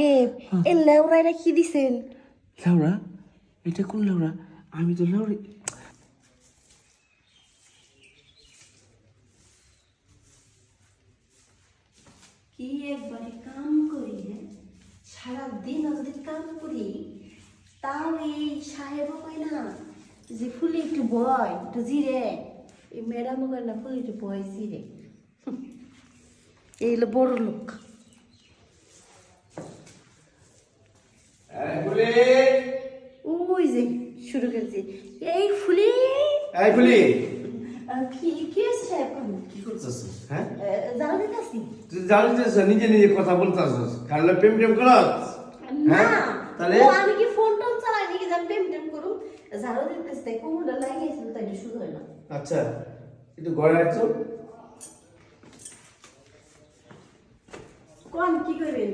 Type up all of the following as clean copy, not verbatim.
সাহেব এই লেওরাইরা কি দিছেন? লেওরা? এটা কোন লেওরা? আমি তো লেওরা। কি একবারে কাম করি, হ্যাঁ সারাদিন যদি কাম করি তাও এই সাহেবও কই না যে ফুলি একটু বয় একটু জিরে, এই ম্যাডামও কয় না ফুলি একটু বয় জিরে। এই হলো বড় লোক। ওই যে শুরু করেছি এই ফুলি। এই ফুলি, কি কি হয়েছে সাহেব? কি করতেছিস? হ্যাঁ, জানা দিতেছি তুই জানিস নিজে নিজে কথা বলতেছিস, খালি প্রেম প্রেম করস? না, তাহলে ও আমি কি ফোন টোন চালাই নাকি যে প্রেম টেম করুম? জানো দিতেছি তাই কোমরটা লাগিয়েছিল তাই এটা শুরু হয় না। আচ্ছা, একটু ঘরে আসছো। কোন কি করবেন?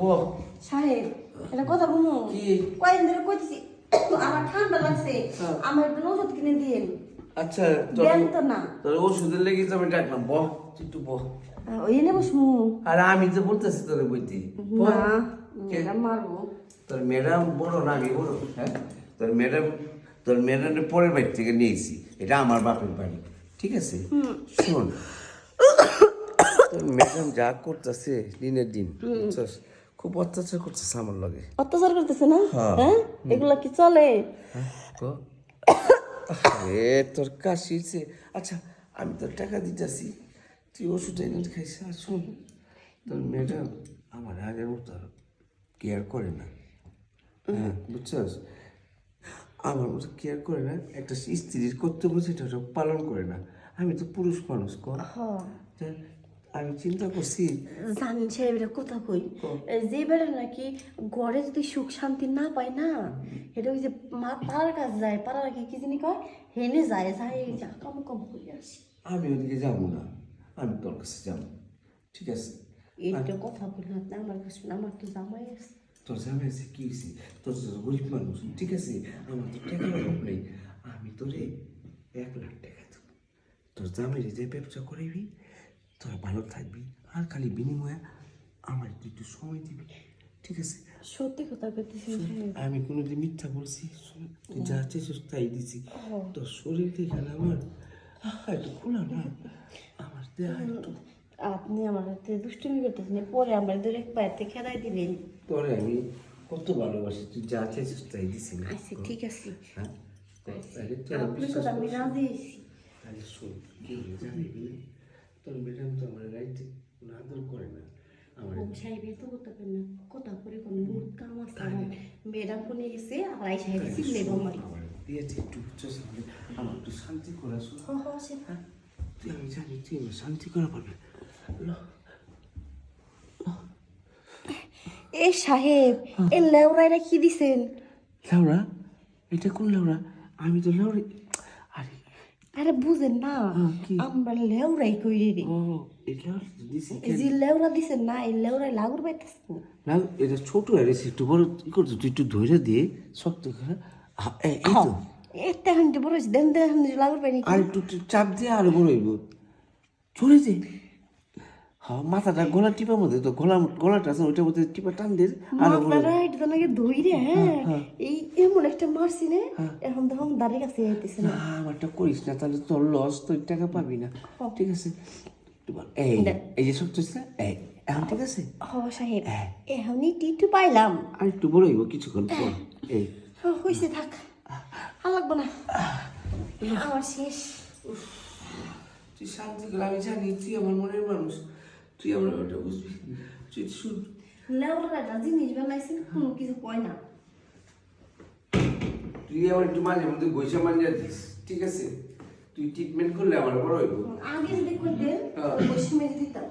বল সাহেব এটা কথা বলবো কি? কয়েকদিন ধরে কইতেছি আমার ঠান্ডা লাগছে, আমার একটু ওষুধ কিনে দিন। আচ্ছা, দেন তো না। তোর ওষুধের লেগে তো আমি ডাকলাম, বহ একটু বহ। ওই এনে বসমু। আর আমি তো বলতেছি তোরে বইতে, না এটা মারবো। তোর ম্যাডাম বড় না আমি বড়? হ্যাঁ, তোর ম্যাডামের পরের বাড়ি থেকে নিয়েছি, এটা আমার বাপের বাড়ি, ঠিক আছে? শোন, তোর ম্যাডাম যা করতেছে দিনের দিন, বুঝছস? খুব অত্যাচার করতেছে আমার লগে। অত্যাচার করতেছে না? হ্যাঁ। হ্যাঁ এগুলা কি চলে? তোর কাশিছে। আচ্ছা, আমি তোর টাকা দিতেছি, তুই ওষুধ এনে খাইস। আর শোন, তোর ম্যাডাম আমার আগের মতো আর কেয়ার করে না, হ্যাঁ বুঝছস? আমার মতো কেয়ার করে না, একটা স্ত্রীর কর্তব্য সেটা পালন করে না। আমি তো পুরুষ মানুষ, কর। আমি চিন্তা করছি, জানেন সাহেব এটা কথা কই, যে বেড়ে নাকি ঘরে যদি সুখ শান্তি না পায় না, এটা ওই যে মা পাড়ার কাজ যায়, পাড়ার কি কি জানি কয় হেনে যায় যায় এই যা কম কম করে আসি। আমি ওদিকে যাবো না, আমি তোর কাছে যাবো, ঠিক আছে? এইটা কথা বললেন আপনি আমার কাছে, আমার তো জামাই আছে। তোর জামাই আছে কি হয়েছে? তোর তো গরিব মানুষ, ঠিক আছে? আমার তো টাকার অভাব নেই, আমি তোরে 1,00,000 টাকা দেবো। তোর জামাই যে ব্যবসা করবি, তোরা ভালো থাকবি, আর খালি বিনিময়ে আমার একটু সময় দিবি, ঠিক আছে? সত্যি কথা বলতেছি সাহেব। আমি কোনোদিন মিথ্যা বলছি? তুই যা চেয়েছিস তাই দিছি। তোর শরীর দেখে না আমার একটু খোলা না, আমার দেহ একটু। আপনি আমার হাতে দুষ্টুমি করতেছেন, পরে আমার দূরে পায়েতে খেলাই দিবেন। তোরে আমি কত ভালোবাসি, তুই যা চেয়েছিস তাই দিছি না? আচ্ছা ঠিক আছে, হ্যাঁ, তাহলে তোর আপনার কথা আমি রাজি আছি। তাহলে শোন, কি হয়ে যাবে তোর ম্যাডাম তো আমার রাইতে আদর করে না। আমার সাহেব এত করতে পারেন না, কথা করে কোনো বহুত কাম আছে আমার। ম্যাডাম ফোনে গেছে আর আই সাহেব চিনলে আমারই। আমার দিয়েছে একটু বুঝছস, আমার একটু শান্তি করে আসো। হ্যাঁ তুই, আমি জানি তুই আমার শান্তি করে পারবি। এ সাহেব এই লেওরাইরা কি দিছেন? লেওরা? এটা কোন লেওরা? আমি তো লেওরা। আরে আরে বুঝেন না, কি? আমরা লেওরাই কইরে রে। ও, এই লেওরা দিছি এই যে লেওরা দিছেন না, এই লেওরাই লাগুর পাইতেছে না, এটা ছোট হয়েছে, একটু বড় কি করছো তুই? একটু ধৈর্য দিয়ে শক্ত করে, এই তো। একটা হান্ডি বড় হয়েছে, দেন দেন লাগুর পাইনি। আর একটু চাপ দিয়ে আরো বড় হইব, চলে যে। হ্যাঁ, মাথাটা গলা টিপার মধ্যে তো গলাটা আছে, ওইটার মধ্যে টিপা টান দিয়ে আরো বড়। মাথাটা এটা নাকি ধইরে, হ্যাঁ এই এমন একটা মারছি না, এখন তখন দাঁড়িয়ে কাছে যাইতেছে না। আমারটা করিস না, তাহলে তোর লস, তুই টাকা পাবি না, ঠিক আছে? এই এই যে শক্ত হচ্ছে, এই এখন ঠিক আছে? হ সাহেব এখনই টিটু পাইলাম। আর একটু বড় হইব কিছুক্ষণ পর। এই হয়েছে, থাক আর লাগবো না, আমার শেষ। তুই শান্তি করে, আমি জানি তুই আমার মনের মানুষ, তুই আমার ওটা বুঝবি। তুই শুন, লেওরাটা জিনিস বানাইছেন কোনো কিছু কয় না। তুই আমার একটু মাঝে মধ্যে গৈসা মানিয়ে দিস, ঠিক আছে? তুই ট্রিটমেন্ট করলে আমার বড় হইব। আগে যদি করতেন ওই সময় দিতাম।